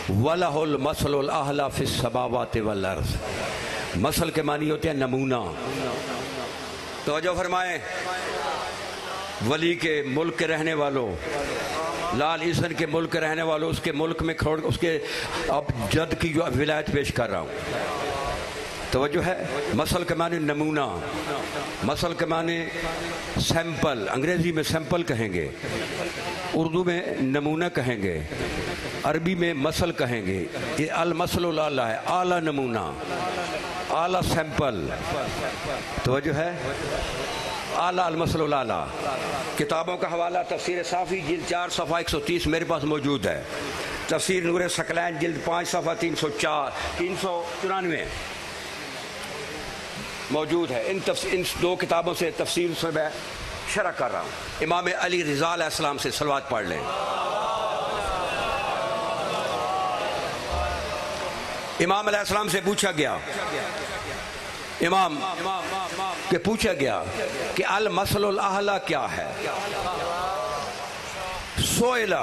وَلَهُ الْمَثَلُ الْأَعْلَى فِي السَّمَاوَاتِ وَالْأَرْضِ مثل کے معنی ہوتے ہیں نمونہ۔ توجہ فرمائیں، ولی کے ملک کے رہنے والوں، لال عیسن کے ملک کے رہنے والوں، اس کے ملک میں کھوڑ اس کے اب جد کی جو ولایت پیش کر رہا ہوں، توجہ ہے۔ مثل کے معنی نمونہ، مثل کے معنی سیمپل، انگریزی میں سیمپل کہیں گے، اردو میں نمونہ کہیں گے، عربی میں مثل کہیں گے۔ یہ المثل الاعلی ہے، اعلیٰ نمونہ، اعلیٰ سیمپل، توجہ ہے، اعلیٰ المثل الاعلی۔ کتابوں کا حوالہ تفسیر صافی جلد 4 صفحہ 130 میرے پاس موجود ہے، تفسیر نور ثقلین جلد 5 صفحہ 394 موجود ہے۔ ان دو کتابوں سے تفسیر سے میں شرح کر رہا ہوں۔ امام علی رضا علیہ السلام سے صلوات پڑھ لیں۔ امام علیہ السلام سے پوچھا گیا، امام کہ پوچھا گیا کہ المثل الاعلی کیا ہے؟ سئل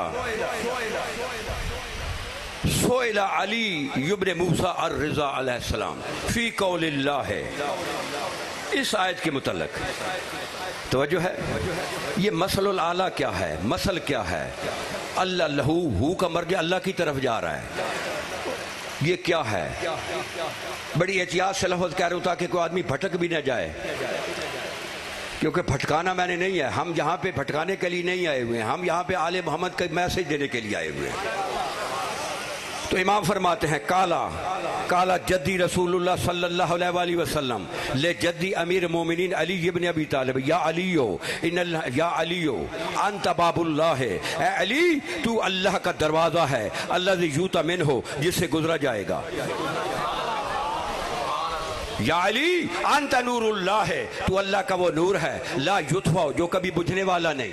علی ابن موسیٰ الرضا علیہ السلام فی قول اللہ، اس آیت کے متعلق توجہ ہے۔ یہ مثل الاعلی کیا ہے؟ مثل کیا ہے؟ اللہ لہو، ہو کا مرجع اللہ کی طرف جا رہا ہے، یہ کیا ہے؟ بڑی احتیاط سے لفظ کہہ رہا ہوں تاکہ کوئی آدمی بھٹک بھی نہ جائے، کیونکہ بھٹکانا میں نے نہیں ہے، ہم یہاں پہ بھٹکانے کے لیے نہیں آئے ہوئے ہیں، ہم یہاں پہ آل محمد کا میسج دینے کے لیے آئے ہوئے ہیں۔ تو امام فرماتے ہیں کالا جدی رسول اللہ صلی اللہ علیہ وسلم لے جدی امیر مومنین علی ابن ابی طالب، یا علیو انت باب اللہ، اے علی تو اللہ کا دروازہ ہے، الذی یؤتی منہ جس سے گزرا جائے گا، یا علی انت نور اللہ ہے، تو اللہ کا وہ نور ہے، لا یطفئ جو کبھی بجھنے والا نہیں،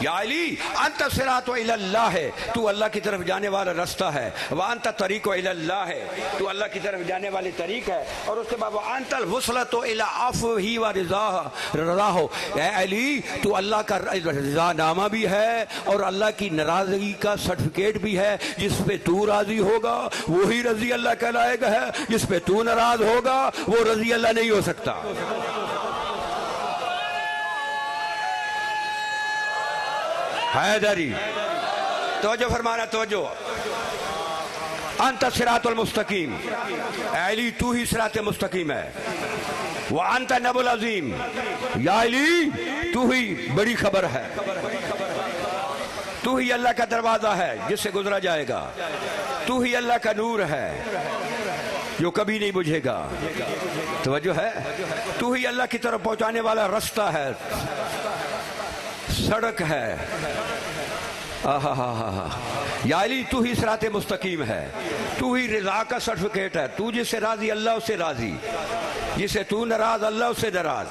یا علی انت صراط الی اللہ ہے، تو اللہ کی طرف جانے والا رستہ ہے، وانت طریق الی اللہ ہے، تو اللہ کی طرف جانے والی طریق ہے، اور اس کے بعد وانت الوصلۃ الی عفوہ و رضاہ، اے علی تو اللہ کا رضا نامہ بھی ہے اور اللہ کی ناراضگی کا سرٹیفکیٹ بھی ہے، جس پہ تو راضی ہوگا وہی رضی اللہ کہلائے گا ہے، جس پہ تو ناراض ہوگا وہ رضی اللہ نہیں ہو سکتا۔ حیدری توجہ فرمانا، توجہ، انت صراط المستقیم، اے علی تو ہی صراط مستقیم ہے، وانت نبی العظیم، یا علی تو ہی بڑی خبر ہے، تو ہی اللہ کا دروازہ ہے جس سے گزرا جائے گا، تو ہی اللہ کا نور ہے جو کبھی نہیں بجھے گا، توجہ ہے، تو ہی اللہ کی طرف پہنچانے والا رستہ ہے، سڑک ہے، یا علی تو ہی صراط مستقیم ہے، تو ہی رضا کا سرٹیفکیٹ ہے، تو جس سے راضی اللہ اس سے راضی، جسے تو ناراض اللہ اس سے ناراض،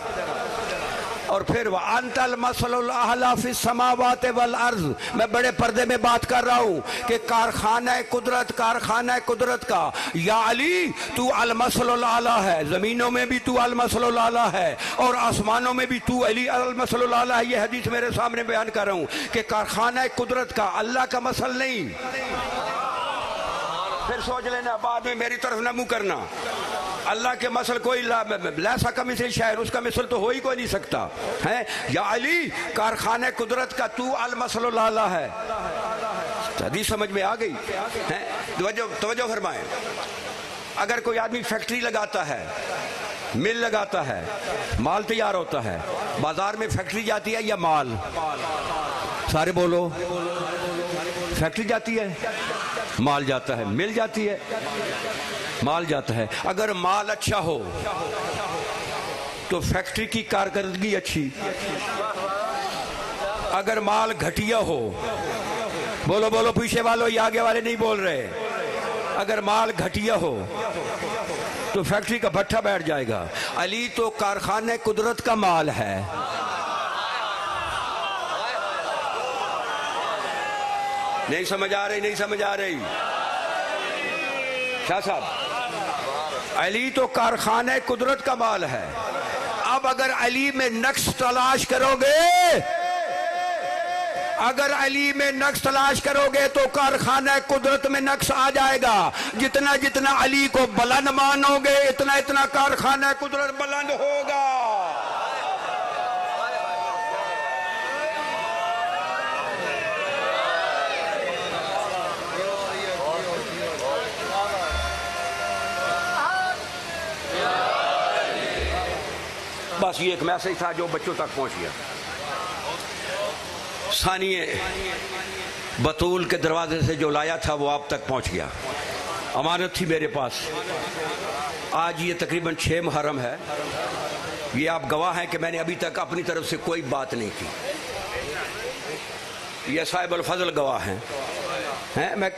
اور پھر وَأَنْتَ الْمَثْلُ الْأَعْلَى فِي السَّمَاوَاتِ وَالْأَرْضِ، میں بڑے پردے میں بات کر رہا ہوں کہ کارخانہ قدرت کا یا علی تو المثل الاعلی ہے، زمینوں میں بھی تو المثل الاعلی ہے اور آسمانوں میں بھی تو علی المثل الاعلی ہے۔ یہ حدیث میرے سامنے بیان کر رہا ہوں کہ کارخانہ قدرت کا اللہ کا مثل نہیں، پھر سوچ لینا بعد میں میری طرف نہ منہ کرنا، اللہ کے مثل کوئی لیسا کمثلہ شیء، اس کا مثل تو ہو ہی کوئی نہیں سکتا ہے۔ یا علی کارخانہ قدرت کا تو المثل الاعلی ہے، حدیث سمجھ میں آ گئی ہے؟ توجہ فرمائیں، اگر کوئی آدمی فیکٹری لگاتا ہے، مل لگاتا ہے، مال تیار ہوتا ہے، بازار میں فیکٹری جاتی ہے یا مال؟ سارے بولو، فیکٹری جاتی ہے، مال جاتا ہے، مل جاتی ہے، مال جاتا ہے۔ اگر مال اچھا ہو تو فیکٹری کی کارکردگی اچھی، اگر مال گھٹیا ہو، بولو بولو پیچھے والو، یہ آگے والے نہیں بول رہے، اگر مال گھٹیا ہو تو فیکٹری کا بھٹا بیٹھ جائے گا. علی تو کارخانے قدرت کا مال ہے. نہیں سمجھ آ رہی, نہیں سمجھ آ رہی شاہ صاحب؟ علی تو کارخانے قدرت کا مال ہے. اب اگر علی میں نقص تلاش کرو گے, اگر علی میں نقص تلاش کرو گے تو کارخانہ قدرت میں نقص آ جائے گا. جتنا جتنا علی کو بلند مانو گے اتنا اتنا کارخانہ قدرت بلند ہوگا. بس یہ ایک میسج تھا جو بچوں تک پہنچ گیا. ثانیہ بطول کے دروازے سے جو لایا تھا وہ آپ تک پہنچ گیا. امانت تھی میرے پاس. آج یہ تقریباً 6 محرم ہے. یہ آپ گواہ ہیں کہ میں نے ابھی تک اپنی طرف سے کوئی بات نہیں کی. یہ صاحب الفضل گواہ ہیں. میں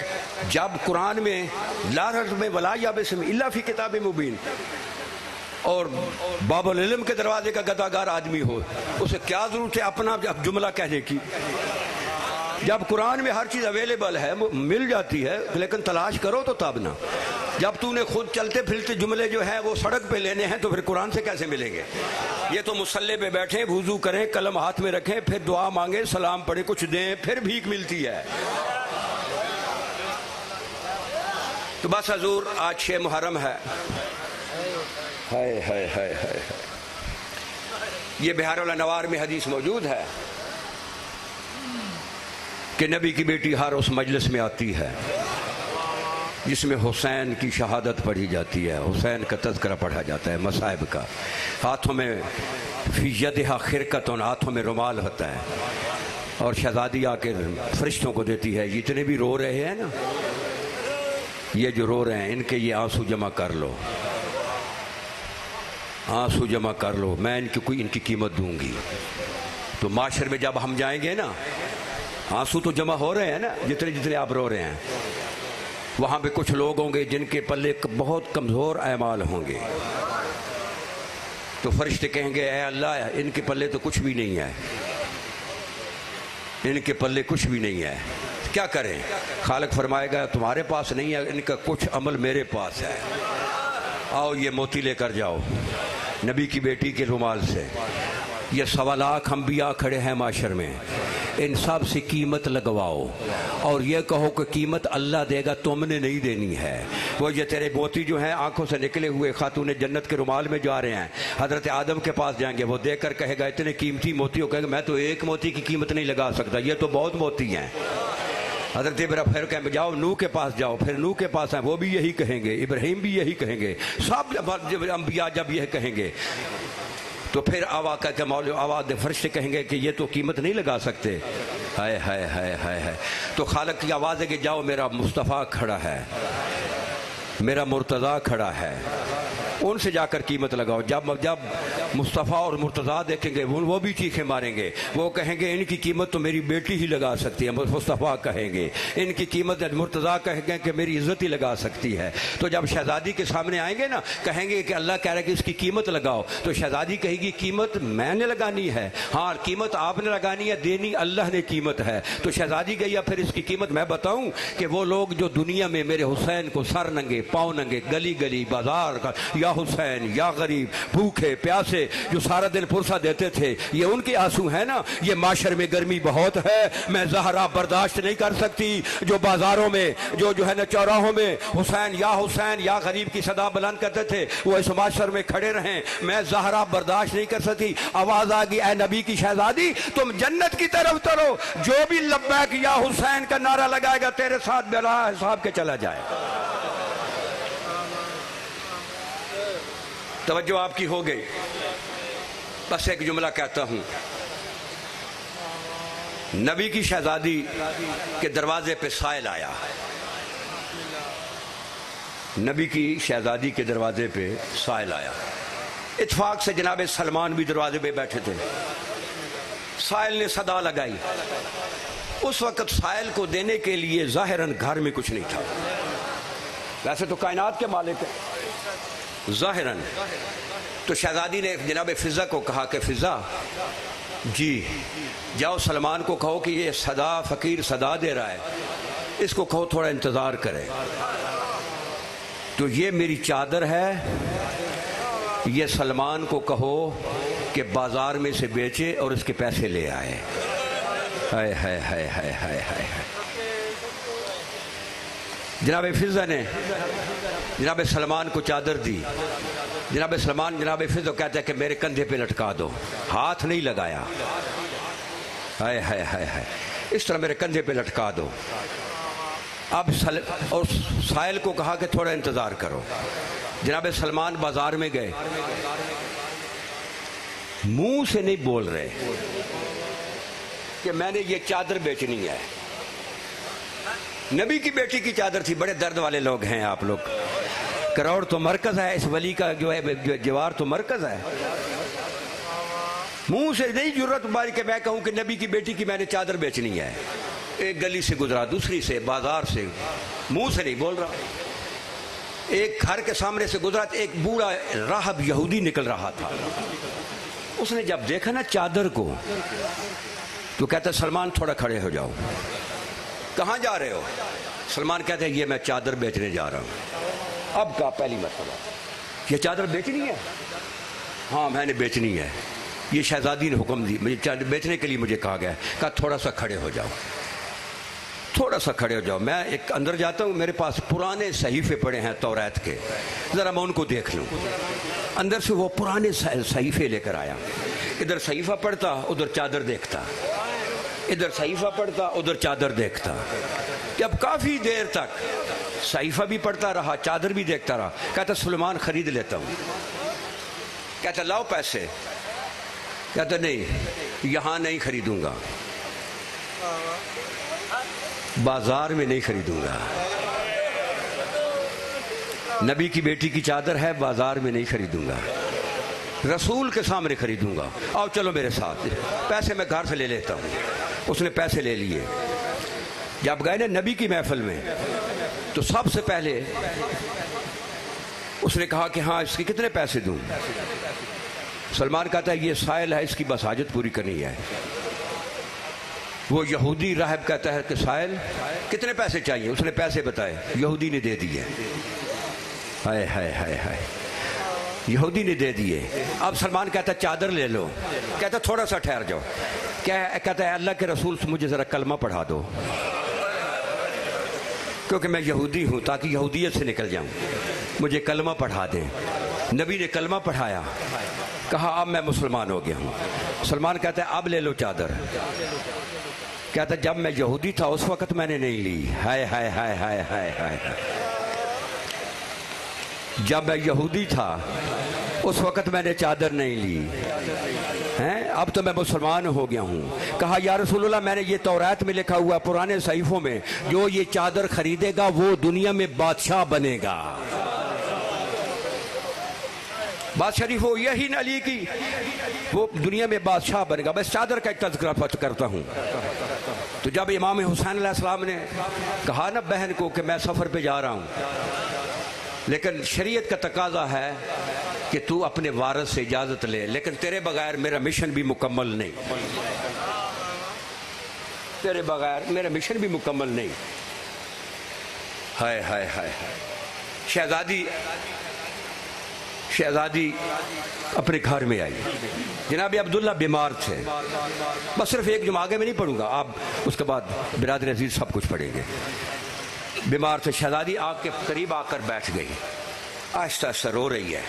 جب قرآن میں لا ریب ولا یابس الا فی کتاب مبین اور باب العلم کے دروازے کا گداگار آدمی ہو, اسے کیا ضرورت ہے اپنا جملہ کہنے کی؟ جب قرآن میں ہر چیز اویلیبل ہے, مل جاتی ہے, لیکن تلاش کرو تو تب نہ. جب تو نے خود چلتے پھرتے جملے جو ہیں وہ سڑک پہ لینے ہیں تو پھر قرآن سے کیسے ملیں گے؟ یہ تو مصلے پہ بیٹھیں, وضو کریں, قلم ہاتھ میں رکھیں, پھر دعا مانگیں, سلام پڑھیں, کچھ دیں, پھر بھیک ملتی ہے. تو بس حضور آج 6 محرم ہے. ہائے ہائے ہائے ہائے. یہ بہار الانوار میں حدیث موجود ہے کہ نبی کی بیٹی ہر اس مجلس میں آتی ہے جس میں حسین کی شہادت پڑھی جاتی ہے, حسین کا تذکرہ پڑھا جاتا ہے, مصائب کا. ہاتھوں میں فی یدہا خرقۃ, ہاتھوں میں رومال ہوتا ہے, اور شہزادی آ کے فرشتوں کو دیتی ہے, جتنے بھی رو رہے ہیں نا, یہ جو رو رہے ہیں ان کے یہ آنسو جمع کر لو, آنسو جمع کر لو, میں ان کی قیمت دوں گی. تو معاشر میں جب ہم جائیں گے نا, آنسو تو جمع ہو رہے ہیں نا, جتنے جتنے آپ رو رہے ہیں, وہاں پہ کچھ لوگ ہوں گے جن کے پلے بہت کمزور اعمال ہوں گے. تو فرشتے کہیں گے اے اللہ ان کے پلے تو کچھ بھی نہیں ہے, ان کے پلے کچھ بھی نہیں ہے, کیا کریں؟ خالق فرمائے گا تمہارے پاس نہیں ہے, ان کا کچھ عمل میرے پاس ہے, آؤ یہ موتی لے کر جاؤ نبی کی بیٹی کے رومال سے. یہ 1.25 لاکھ انبیاء کھڑے ہیں معاشر میں, ان سب سے قیمت لگواؤ اور یہ کہو کہ قیمت اللہ دے گا, تم نے نہیں دینی ہے. وہ یہ تیرے موتی جو ہیں آنکھوں سے نکلے ہوئے خاتون جنت کے رومال میں جا رہے ہیں, حضرت آدم کے پاس جائیں گے, وہ دیکھ کر کہے گا اتنے قیمتی موتی ہو, کہے گا میں تو ایک موتی کی قیمت نہیں لگا سکتا, یہ تو بہت موتی ہیں. حضرت پھر کہیں جاؤ نوح کے پاس جاؤ, پھر نوح کے پاس ہیں, وہ بھی یہی کہیں گے, ابراہیم بھی یہی کہیں گے, سب انبیاء جب یہ کہیں گے تو پھر آواز فرشتے کہیں گے کہ یہ تو قیمت نہیں لگا سکتے. ہائے ہائے ہائے ہائے ہائے. تو خالق کی آواز ہے کہ جاؤ میرا مصطفیٰ کھڑا ہے, میرا مرتضیٰ کھڑا ہے, ان سے جا کر قیمت لگاؤ. جب مصطفیٰ اور مرتضیٰ دیکھیں گے وہ بھی چیخیں ماریں گے, وہ کہیں گے ان کی قیمت تو میری بیٹی ہی لگا سکتی ہے. مصطفیٰ کہیں گے ان کی قیمت, مرتضیٰ کہیں گے کہ میری عزت ہی لگا سکتی ہے. تو جب شہزادی کے سامنے آئیں گے نا, کہیں گے کہ اللہ کہہ رہا ہے کہ اس کی قیمت لگاؤ, تو شہزادی کہے گی قیمت میں نے لگانی ہے, ہاں قیمت آپ نے لگانی ہے, دینی اللہ نے قیمت ہے. تو شہزادی کہی پھر اس کی قیمت میں بتاؤں کہ وہ لوگ جو دنیا میں میرے حسین کو سر ننگے پاؤں ننگے گلی گلی بازار کا یا حسین یا غریب بھوکے پیاسے جو سارا دن پرسہ دیتے تھے, یہ ان کے آنسو ہیں نا. یہ معاشر میں گرمی بہت ہے, میں زہرا برداشت نہیں کر سکتی. جو بازاروں میں جو ہے نا چوراہوں میں حسین یا غریب کی صدا بلند کرتے تھے, وہ اس معاشر میں کھڑے رہیں, میں زہرا برداشت نہیں کر سکتی. آواز آ گئی اے نبی کی شہزادی تم جنت کی طرف چلو, جو بھی لبیک یا حسین کا نعرہ لگائے گا تیرے ساتھ بلا حساب کے چلا جائے. توجہ آپ کی ہو گئی. بس ایک جملہ کہتا ہوں, نبی کی شہزادی کے دروازے پہ سائل آیا, نبی کی شہزادی کے دروازے پہ سائل آیا. اتفاق سے جناب سلمان بھی دروازے پہ بیٹھے تھے. سائل نے صدا لگائی. اس وقت سائل کو دینے کے لیے ظاہراً گھر میں کچھ نہیں تھا, ویسے تو کائنات کے مالک ہے ظاہراً. تو شہزادی نے جناب فضا کو کہا کہ فضا جی جاؤ سلمان کو کہو کہ یہ صدا فقیر صدا دے رہا ہے، اس کو کہو تھوڑا انتظار کرے. تو یہ میری چادر ہے، یہ سلمان کو کہو کہ بازار میں سے بیچے اور اس کے پیسے لے آئے. ہائے ہائے ہائے ہائے ہائے ہائے. جناب فضا نے جناب سلمان کو چادر دی. جناب سلمان جناب فضا کہتا ہے کہ میرے کندھے پہ لٹکا دو، ہاتھ نہیں لگایا. ہائے ہائے ہائے ہائے. اس طرح میرے کندھے پہ لٹکا دو. اب اور سائل کو کہا کہ تھوڑا انتظار کرو. جناب سلمان بازار میں گئے، منہ سے نہیں بول رہے کہ میں نے یہ چادر بیچنی ہے. نبی کی بیٹی کی چادر تھی. بڑے درد والے لوگ ہیں آپ لوگ. کروڑ تو مرکز ہے، اس ولی کا جو ہے جوار تو مرکز ہے. منہ سے نہیں جرت ماری کہ میں کہوں کہ نبی کی بیٹی کی میں نے چادر بیچنی ہے. ایک گلی سے گزرا، دوسری سے، بازار سے، منہ سے نہیں بول رہا. ایک گھر کے سامنے سے گزرا، ایک بوڑھا راہب یہودی نکل رہا تھا. اس نے جب دیکھا نا چادر کو تو کہتا سلمان تھوڑا کھڑے ہو جاؤ. کہاں جا رہے ہو؟ سلمان کہتے ہیں یہ میں چادر بیچنے جا رہا ہوں. اب کا پہلی مرتبہ یہ چادر بیچنی ہے؟ ہاں میں نے بیچنی ہے. یہ شہزادی نے حکم دی، مجھے چادر بیچنے کے لیے مجھے کہا گیا. کہا تھوڑا سا کھڑے ہو جاؤ، تھوڑا سا کھڑے ہو جاؤ. میں ایک اندر جاتا ہوں، میرے پاس پرانے صحیفے پڑے ہیں توریت کے، ذرا میں ان کو دیکھ لوں. اندر سے وہ پرانے صحیفے لے کر آیا. ادھر صحیفہ پڑھتا، ادھر چادر دیکھتا، ادھر صحیفہ پڑھتا، ادھر چادر دیکھتا. جب کافی دیر تک صحیفہ بھی پڑھتا رہا، چادر بھی دیکھتا رہا. کہتا سلمان خرید لیتا ہوں. کہتا لاؤ پیسے. کہتا نہیں، یہاں نہیں خریدوں گا، بازار میں نہیں خریدوں گا. نبی کی بیٹی کی چادر ہے، بازار میں نہیں خریدوں گا، رسول کے سامنے خریدوں گا. آؤ چلو میرے ساتھ، پیسے میں گھر سے لے لیتا ہوں. اس نے پیسے لے لیے. جب گئے نا نبی کی محفل میں تو سب سے پہلے اس نے کہا کہ ہاں اس کے کتنے پیسے دوں؟ سلمان کہتا ہے یہ سائل ہے، اس کی بس حاجت پوری کرنی ہے. وہ یہودی راہب کہتا ہے کہ سائل کتنے پیسے چاہیے؟ اس نے پیسے بتائے، یہودی نے دے دیے. ہائے ہائے ہائے ہائے، یہودی نے دے دیے. اب سلمان کہتا ہے چادر لے لو. کہتا تھوڑا سا ٹھہر جاؤ. کہتا ہے اللہ کے رسول سے مجھے ذرا کلمہ پڑھا دو، کیونکہ میں یہودی ہوں، تاکہ یہودیت سے نکل جاؤں. مجھے کلمہ پڑھا دیں. نبی نے کلمہ پڑھایا. کہا اب میں مسلمان ہو گیا ہوں. سلمان کہتا ہے اب لے لو چادر. کہتا جب میں یہودی تھا اس وقت میں نے نہیں لی. ہائے ہائے ہائے ہائے ہائے ہائے. جب میں یہودی تھا اس وقت میں نے چادر نہیں لی ہیں، اب تو میں مسلمان ہو گیا ہوں. کہا یا رسول اللہ میں نے یہ توریت میں لکھا ہوا پرانے صحیفوں میں، جو یہ چادر خریدے گا وہ دنیا میں بادشاہ بنے گا. بات شریف ہو یہی علی کی، وہ دنیا میں بادشاہ بنے گا. بس چادر کا ایک تذکرہ کرتا ہوں. تو جب امام حسین علیہ السلام نے کہا نا بہن کو کہ میں سفر پہ جا رہا ہوں، لیکن شریعت کا تقاضا ہے کہ تو اپنے وارث سے اجازت لے، لیکن تیرے بغیر میرا مشن بھی مکمل نہیں، تیرے بغیر میرا مشن بھی مکمل نہیں. ہائے ہائے ہائے ہائے. شہزادی اپنے گھر میں آئی. جناب عبداللہ بیمار تھے. بس صرف ایک جمعہ آگے میں نہیں پڑھوں گا، آپ اس کے بعد برادر عزیز سب کچھ پڑھیں گے. بیمار تھے. شہزادی آگ کے قریب آ کر بیٹھ گئی، آہستہ آہستہ رو رہی ہے.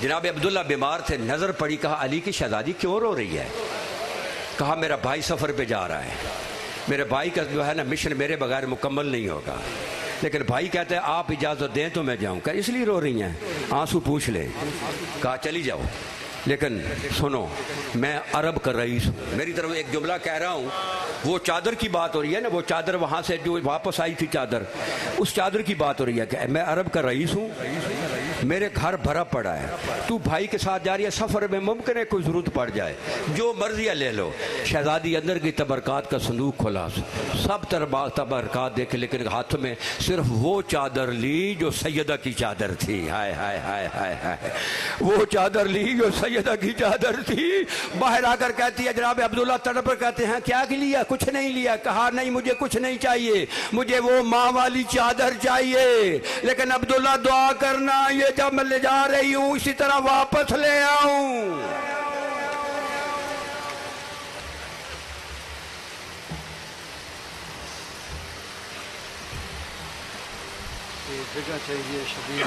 جناب عبداللہ بیمار تھے، نظر پڑی. کہا علی کی شہزادی کیوں رو رہی ہے؟ کہا میرا بھائی سفر پہ جا رہا ہے، میرے بھائی کا جو ہے نا مشن میرے بغیر مکمل نہیں ہوگا. لیکن بھائی کہتے ہیں آپ اجازت دیں تو میں جاؤں. کہ اس لیے رو رہی ہیں؟ آنسو پوچھ لے. کہا چلی جاؤ، لیکن سنو میں عرب کا رئیس ہوں. میری طرف ایک جملہ کہہ رہا ہوں. وہ چادر کی بات ہو رہی ہے نا، وہ چادر وہاں سے جو واپس آئی تھی چادر، اس چادر کی بات ہو رہی ہے کہ میں عرب کا رئیس ہوں. میرے گھر بھرا پڑا ہے، تو بھائی کے ساتھ جا رہی ہے، سفر میں ممکن ہے کوئی ضرورت پڑ جائے، جو مرضی ہے لے لو۔ شہزادی اندر کی تبرکات کا صندوق کھولا، سب تبرکات دیکھے، لیکن ہاتھ میں صرف وہ چادر لی جو سیدہ کی چادر تھی۔ ہائے ہائے ہائے ہائے ہائے، وہ چادر لی جو سیدہ کی چادر تھی۔ باہر آ کر کہتی ہے جناب عبداللہ تڑپ کر کہتے ہیں کیا لیا؟ کچھ نہیں لیا۔ کہا نہیں مجھے کچھ نہیں چاہیے، مجھے وہ ماں والی چادر چاہیے، لیکن عبداللہ دعا کرنا یہ جب میں لے جا رہی ہوں اسی طرح واپس لے آؤں۔ جگہ چاہیے شبیہ